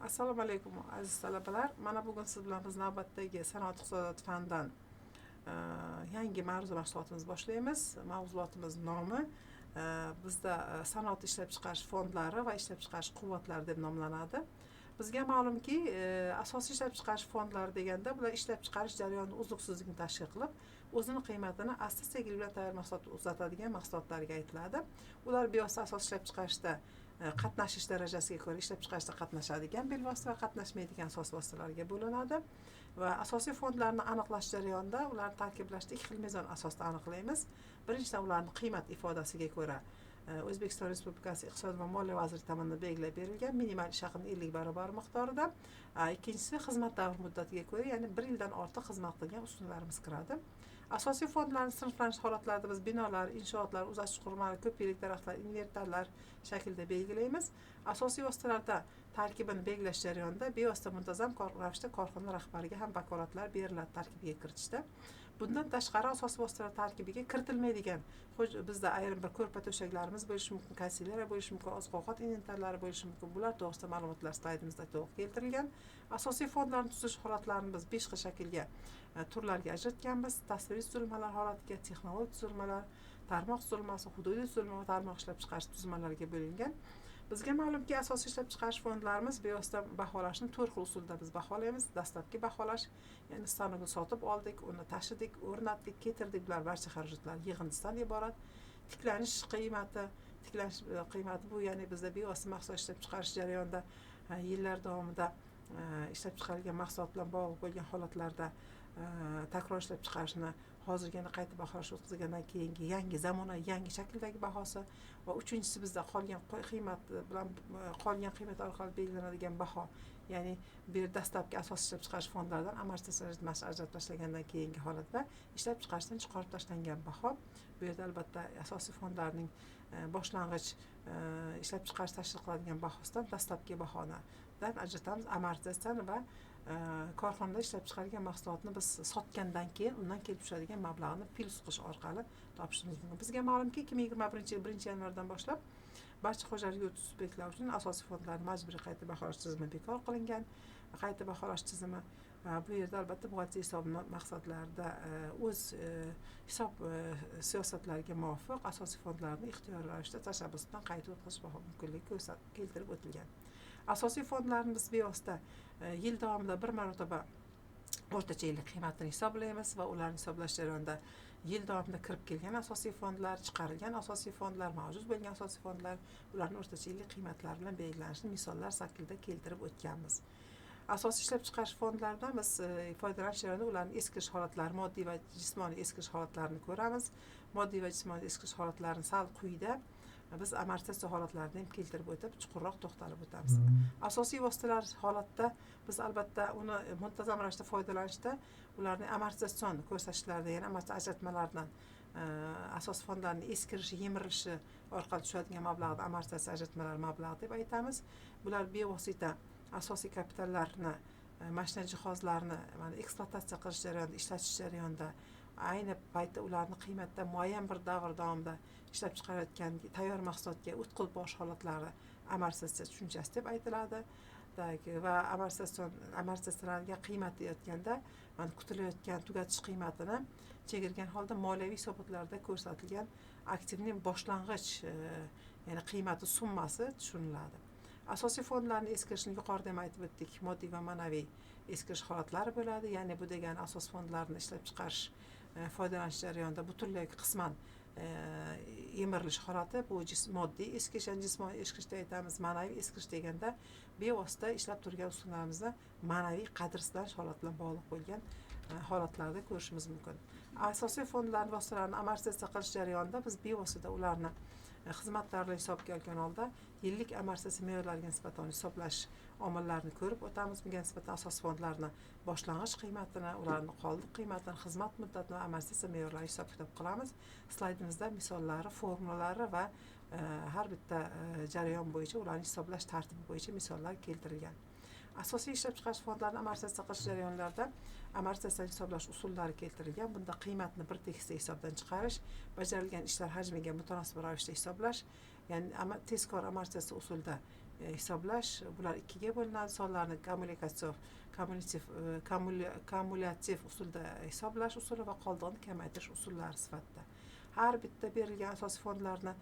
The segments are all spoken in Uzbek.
Assalomu alaykum aziz talabalar. Mana bugun siz bilan biz navbatdagi sanoat iqtisodiyoti fanidan yangi mavzu mahsulotimizni boshlaymiz. Mavzuotimiz nomi bizda sanoat ishlab chiqarish fondlari va ishlab chiqarish quvvatlari deb nomlanadi. Bizga ma'lumki, asosiy ishlab chiqarish fondlari deganda bular ishlab chiqarish jarayonida uzluksizlikni tashkil qilib, o'zining qiymatini asta-sekinlik bilan tayyor mahsulot uzatadigan mahsulotlarga aytiladi. Ular bevosita asosiy ishlab chiqarishda qatnashish darajasiga ko'ra ishlab chiqarishda qatnashadigan bevosita va qatnashmaydigan asos vositalarga bo'linadi. Va asosiy fondlarni aniqlash jarayonida ularni tarkiblashda ikki xil mezon asosida aniqlaymiz. Birinchidan ularning qiymat ifodasiga ko'ra O'zbekiston Respublikasi Iqtisod va Moliya vazirligi tomonidan belgilab berilgan minimal ish haqining 50 barobar miqdorida. Ikkinchisi xizmat davr muddatiga ko'ra, ya'ni 1 yildan ortiq xizmat qilgan ustunlarimiz kiradi. Asosiy fondlarni sinflanish holatlarida biz binolar, inshootlar, uzatish qurilmalari, ko'p yillik daraxtlar, inventarlar shaklida belgilaymiz. Asosiy vositalarda tarkibini belgilash jarayonida bevosita muntazam ravishda korxona rahbariga ham vakolatlar beriladi tarkibiga kiritishda. Bundan tashqari asosiy vositalar tarkibiga kiritilmaydigan bizda ayrim bir ko'rpa to'shaklarimiz bo'lishi mumkin, konsilera bo'lishi mumkin, oziq-ovqat inventarlari bo'lishi mumkin. Bular to'g'risida ma'lumotlar slaydimizda to'liq keltirilgan. Asosiy fondlarni tuzish holatlarini biz 5 xil shaklga turlarga ajratganmiz. Tasviriy tuzilmalar holatiga, texnologik tuzilmalar, tarmoq tuzilmasi, hududiy tuzilma va tarmoq ishlab chiqarish tuzilmalariga bo'lingan. Bizga ma'lumki, asosiy ishlab chiqarish fondlarimiz bevosita baholashni 4 xil usulda biz baholaymiz. Dastlabki baholash, ya'ni stanokni sotib oldik, uni tashidik, o'rnatdik, ketirdik, bular barcha xarajatlar yig'indisidan iborat. Tiklanish qiymati, bu ya'ni bizda bevosita mahsulot ishlab chiqarish jarayonida yillar davomida ishlab chiqarilgan mahsulot bilan bog'liq bo'lgan holatlarda takror ishlab chiqarishni hozirgina qayta baholash o'tkazilgandan keyingi yangi zamonaviy yangi shakldagi bahosi va uchinchisi bizda qolgan qiymat bilan qolgan qiymat orqali belgilanadigan baho, ya'ni bu dastlabki asosiy ishlab chiqarish fondlaridan amortizatsiya ajratib tashlagandan keyingi holat va ishlab chiqarishdan chiqarib tashlangan baho. Bu yerda albatta asosiy fondlarning boshlang'ich ishlab chiqarish tashkil qiladigan bahosidan dastlabki bahodan ajratamiz. Amortizatsiyani va korxonada ishlab chiqarilgan mahsulotni biz sotgandan keyin undan kelib tushadigan mablag'ni plus qilish orqali topishimiz mumkin. Bizga ma'lumki, 2021 yil 1-yanvardan boshlab barcha xo'jalik yurti subyektlari uchun asosiy fondlarni majburiy qayta baholash tizimi bekor qilingan. Qayta baholash tizimi bu yerda albatta buxgalteriya hisob maqsadlarida o'z hisob siyosatlariga muvofiq asosiy fondlarni ixtiyoriy ravishda tashabbus bilan qayta o'tkazish mumkinligi keltirib o'tilgan. Asosiy fondlarni biz bevosita yil davomida bir marotaba o'rtacha yillik qiymatini hisoblaymiz va ularni hisoblash jarayonida yil davomida kirib kelgan asosiy fondlar, chiqarilgan asosiy fondlar, mavjud bo'lgan asosiy fondlar, ularning o'rtacha yillik qiymatlari bilan belgilanishini misollar shaklida keltirib o'tganmiz. Asosiy ishlab chiqarish fondlaridan biz foydalanish jarayonida ularning eskish holatlari, moddiy va jismoniy eskish holatlarini ko'ramiz. Moddiy va jismoniy eskish holatlarini sal quyida biz amortizatsiya holatlarini ham keltirib o'tib, chuqurroq to'xtalib o'tamiz. Asosiy vositalar holatda biz albatta uni muntazam ravishda foydalanishda ularning amortizatsion ko'rsatkichlarida, ya'ni amortizatsiya ajratmalaridan asosiy fondlarning eskirishi, yemirilishi orqali tushadigan mablag'ni amortizatsiya ajratmalari mablag'i deb aytamiz. Bular bevosita asosiy kapitallarni, mashina jihozlarni ekspluatatsiya qilish jarayonida, ishlatish jarayonida ayni paytda ularni qiymatda muayyan bir davr davomida ishlab chiqarayotgan tayyor mahsulotga o'tkazib borish holatlari amortizatsiya tushunchasi deb aytiladi. Va amortizatsiyalangan qiymat deyotganda kutilayotgan tugatish qiymatini chegirgan holda moliyaviy hisobotlarda ko'rsatilgan aktivning boshlang'ich ya'ni qiymati summasi tushuniladi. Asosiy fondlarning eskirishini yuqorida ham aytib o'tdik, moddiy va ma'naviy eskirish holatlari bo'ladi. Ya'ni bu degani asosiy fondlarni ishlab chiqarish foydalanish jarayonida butunlay qisman yemirilish holati, bu moddiy eskish, jismoniy eskish aytamiz. Ma'naviy eskish deganda bevosita ishlab turgan ustunlarimizni ma'naviy qadrsizlanish holati bilan bog'liq bo'lgan holatlarda ko'rishimiz mumkin. Asosiy fondlarning vositalarini amortizatsiya qilish jarayonida biz bevosita ularni xizmatlarni hisobga olgan holda yillik amortizatsiya me'yorlariga nisbatan hisoblash omillarini ko'rib o'tamiz. Bunga nisbatan asosiy fondlarni boshlang'ich qiymatini, ularning qoldiq qiymatini, xizmat muddatini va amortizatsiya me'yorlarini hisob-kitob qilamiz. Slaydimizda misollari, formulalari va har bitta jarayon bo'yicha ularni hisoblash tartibi bo'yicha misollar keltirilgan. Asosiy ishlab chiqarish fondlarini amortizatsiya qilish jarayonlarida amortizatsiya hisoblash usullari keltirilgan. Bunda qiymatni bir tekisda hisobdan chiqarish, bajarilgan ishlar hajmiga mutanosib ravishda hisoblash, ya'ni tezkor amortizatsiya usulida hisoblash bular ikkiga bo'linadi. Sonlarni kumulyativ usulda hisoblash usuli va qoldig'ini kamaytirish usullari sifatida. Har bitta berilgan asosiy fondlarni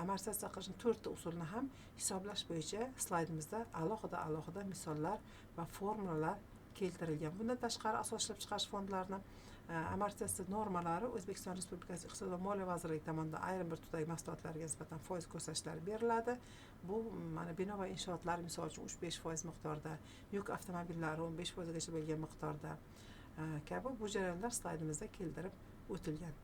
amortizatsiya qilishning 4 ta usulini ham hisoblash bo'yicha slaydimizda alohida misollar va formulalar keltirilgan. Bundan tashqari asosiy ishlab chiqarish fondlarini amortizatsiya normalari O'zbekiston Respublikasi Iqtisod va moliya vazirligi tomonidan ayrim bir turdagi mahsulotlarga nisbatan foiz ko'rsatkichlari beriladi. Bu mana bino va inshootlar misol uchun 3-5% miqdorda, yuk avtomobillari 15% gacha bo'lgan miqdorda kabi bu jarayonlar slaydimizda keltirib o'tilgan.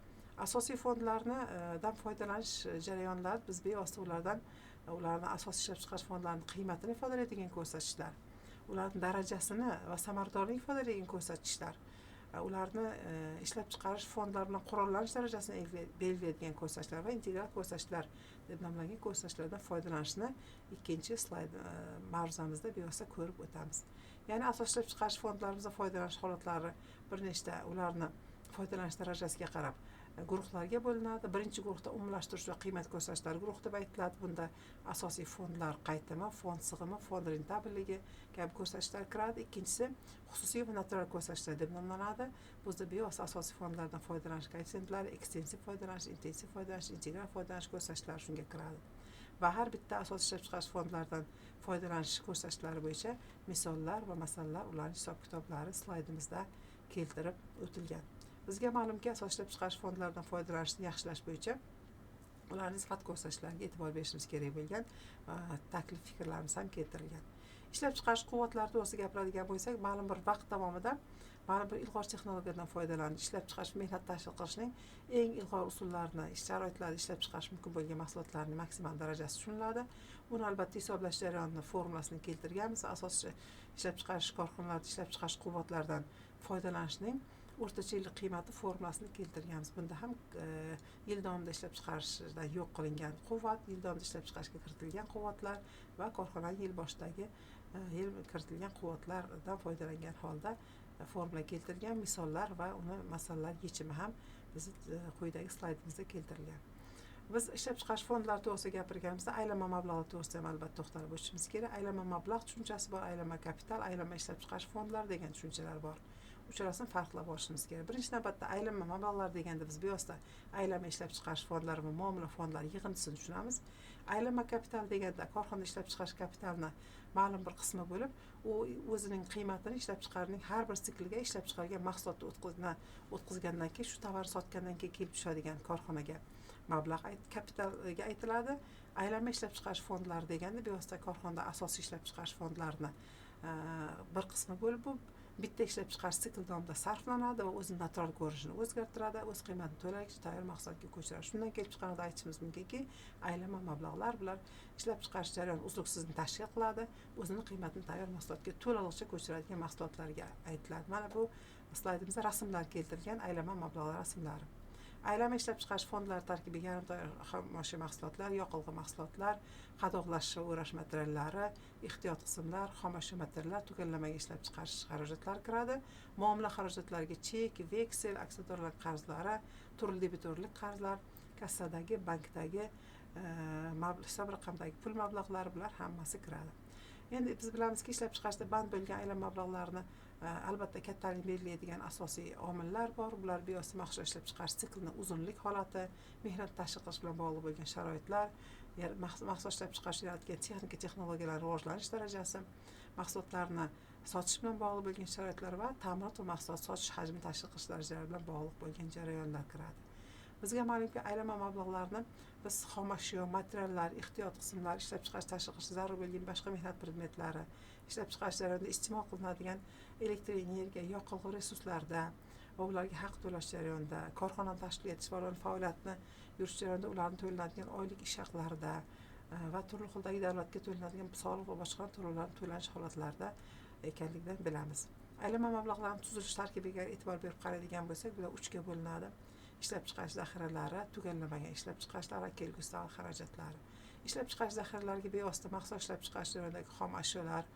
Asosiy fondlardan foydalanish jarayonlari biz bevosita ularni asosiy ishlab chiqarish fondlarining qiymatini ifodalaydigan ko'rsatkichlar, ularning darajasini va samaradorligini ifodalaydigan ko'rsatkichlar, ularni ishlab chiqarish fondlari bilan qurollanish darajasini belgilaydigan ko'rsatkichlar va integral ko'rsatkichlar deb nomlangan ko'rsatkichlardan foydalanishni ikkinchi slayd mavzumizda bevosita ko'rib o'tamiz. Ya'ni asosiy ishlab chiqarish fondlarimizdan foydalanish holatlari bir nechta ularni foydalanish darajasiga qarab guruhlarga bo'linadi. Birinchi guruhda umumlashtirish va qiymat ko'rsatkichlari guruhi deb aytiladi. Bunda asosiy fondlar qaytimi, fond sig'imi, fond rentabelligi kabi ko'rsatkichlar kiradi. Ikkinchisi xususiy va natural ko'rsatkichlar deb nomlanadi. Bizda bevosita asosiy fondlardan foydalanish koeffitsentlari, ekstensiv foydalanish, intensiv foydalanish, integral foydalanish ko'rsatkichlari shunga kiradi. Va har bitta asosiy ishlab chiqarish fondlaridan foydalanish ko'rsatkichlari bo'yicha misollar va masalalar, ularning hisob kitoblari slaydimizda keltirib o'tilgan. Bizga ma'lumki, asosiy ishlab chiqarish fondlaridan foydalanishni yaxshilash bo'yicha ularning sifat ko'rsatkichlariga e'tibor berishimiz kerak bo'lgan taklif fikrlarimiz ham keltirilgan. Ishlab chiqarish quvvatlari to'g'risida gapiradigan bo'lsak, ma'lum bir vaqt davomida ma'lum bir ilg'or texnologiyadan foydalanish, ishlab chiqarish, mehnat tashkil qilishning eng ilg'or usullarini, sharoitlarda ishlab chiqarish mumkin bo'lgan mahsulotlarning maksimal darajasi tushuniladi. Buni albatta hisoblash jarayonini formulasini keltirganmiz. Asosiy ishlab chiqarish korxonalarida ishlab chiqarish quvvatlaridan foydalanishning o'rtacha yillik qiymati formulasini keltirganmiz. Bunda ham yil davomida ishlab chiqarishdan yo'q qilingan quvvat, yil davomida ishlab chiqarishga kiritilgan quvvatlar va korxonaning yil boshidagi yil kiritilgan quvvatlardan foydalangan holda formula keltirgan, misollar va uni masalalar yechimi ham bizni quyidagi slaydimizda keltirilgan. Biz ishlab chiqarish fondlari to'g'risida gapirganimizda aylanma mablag'lar to'g'risida ham albatta to'xtalib o'tishimiz kerak. Aylanma mablag' tushunchasi bor, aylanma kapital, aylanma ishlab chiqarish fondlari degan tushunchalar bor. Uchalasini farqlab olishimiz kerak. Birinchi navbatda aylanma mablag'lar deganda biz bevosita aylanma ishlab chiqarish fondlari va muomala fondlari yig'indisini tushunamiz. Aylanma kapital deganda korxona ishlab chiqarish kapitalini ma'lum bir qismi bo'lib, u o'zining qiymatini ishlab chiqarishning har bir sikliga ishlab chiqarilgan mahsulotni o'tkazgandan keyin, shu tovarni sotgandan keyin kelib tushadigan korxonaga mablag' kapitalga aytiladi. Aylanma ishlab chiqarish fondlari deganda bevosita korxonada asosiy ishlab chiqarish fondlarini bir qismi bo'lib, bu bitta ishlab chiqarish sikl davomida sarflanadi va o'zining natural ko'rinishini o'zgartiradi, o'z qiymatini to'lagicha tayyor mahsulotga ko'chiradi. Shundan kelib chiqqanida aytishimiz mumkinki, aylanma mablag'lar bular ishlab chiqarish jarayoni uzluksiz tashkil qiladi, o'zining qiymatini tayyor mahsulotga to'lig'icha ko'chiradigan mahsulotlarga aytiladi. Mana bu slaydimizda rasmlar keltirilgan aylanma mablag'lar rasmlari. Aylanma ishlab chiqarish fondlari tarkibiga yarim tayyor xomashyo mahsulotlar, yoqilg'i mahsulotlar, qadoqlash va o'rash materiallari, ehtiyot qismlar, xomashyo materiallar, tugallamagan ishlab chiqarish xarajatlari kiradi. Muomala xarajatlariga chek, veksel, aksiyadorlar qarzlari, turli debitorlik qarzlar, kassadagi, bankdagi hisob raqamdagi pul mablag'lari bular hammasi kiradi. Endi biz bilamizki, ishlab chiqarishda band bo'lgan aylanma mablag'larni albatta kattalikni belgilaydigan asosiy omillar bor. Bular bevosita mahsulot ishlab chiqarish siklining uzunlik holati, mehnat tashkil qilish bilan bog'liq bo'lgan sharoitlar, mahsulot ishlab chiqarish yaratgan texnika texnologiyalar rivojlanish darajasi, mahsulotlarni sotish bilan bog'liq bo'lgan sharoitlar va ta'minot va mahsulot sotish hajmi tashkil qilish darajalari bilan bog'liq bo'lgan jarayonlar kiradi. Bizga ma'lumki, aylanma mablag'larni biz xomashyo, materiallar, ehtiyot qismlar, ishlab chiqarish tashkil qilish zarur bo'lgan boshqa mehnat predmetlari, ishlab chiqarish jarayonida iste'mol qilinadigan elektr energiya, yoqilg'i resurslarida va ularga haq to'lash jarayonida, korxonani tashkil etish va ularning faoliyatini yurish jarayonida ularni to'lanadigan oylik ish haqlarida va turli xildagi davlatga to'lanadigan soliq va boshqa to'lovlarni to'lanish holatlarida ekanligidan bilamiz. Aylanma mablag'larning tuzilish tarkibiga e'tibor berib qaraydigan bo'lsak, bular 3 ga bo'linadi. Ishlab chiqarish zaxiralari, tugallamagan ishlab chiqarishlar va kelgusi xarajatlari. Ishlab chiqarish zaxiralariga bevosita mahsulot ishlab chiqarish jarayonidagi xom ashyolar,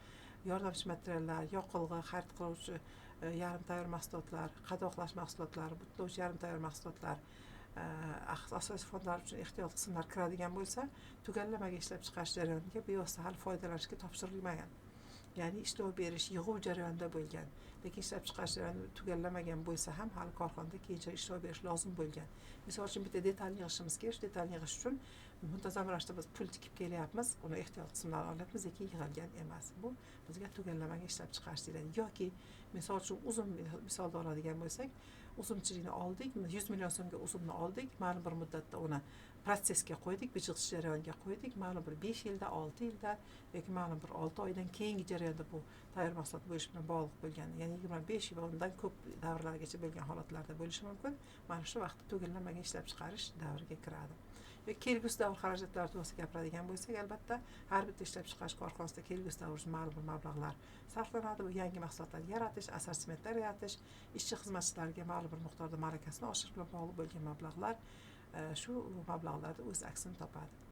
yordamchi materiallar, yoqilg'i, xarid qiluvchi yarim tayyor mahsulotlar, qadoqlash mahsulotlari, butlovchi yarim tayyor mahsulotlar, asosiy fondlar uchun ehtiyot qismlar kiradigan bo'lsa, tugallamaga ishlab chiqarish jarayoniga bevosita hali foydalanishga topshirilmagan. Ya'ni ishlov berish, yig'uv jarayonida bo'lgan. Lekin ishlab chiqarish jarayoni tugallamagan bo'lsa ham hali korxonada keyinchalik ishlov berish lozim bo'lgan. Misol uchun bitta detal yig'ishimiz kerak, detal yig'ish uchun muntazam ravishda biz pul tikib kelyapmiz, uni ehtiyot qismlarni olyapmiz, lekin yig'ilgan emas. Bu bizga tugallamaga ishlab chiqarish deyiladi. Yoki misol uchun uzum misolda oladigan bo'lsak, uzumchilikni oldik, 100 million so'mga uzumni oldik, ma'lum bir muddatda uni protsessga qo'ydik, bichitish jarayoniga qo'ydik, ma'lum bir 5 yilda, 6 yilda yoki ma'lum bir 6 oydan keyingi jarayonda bu tayyor mahsulot bo'lishi bilan bog'liq bo'lgan, ya'ni 25 yil va undan ko'p davrlargacha bo'lgan holatlarda bo'lishi mumkin. Mana shu vaqtda tugallamagan ishlab chiqarish davriga kiradi. Yoki kelgusi davr xarajatlari to'g'risida gapiradigan bo'lsak, albatta har bitta ishlab chiqarish korxonasida kelgusi davr uchun ma'lum bir mablag'lar sarflanadi. Bu yangi mahsulotlar yaratish, assortimentlar yaratish, ishchi xizmatchilarga ma'lum bir miqdorda malakasini oshirish bilan bog'liq bo'lgan mablag'lar, shu mablag'larda o'z aksini topadi.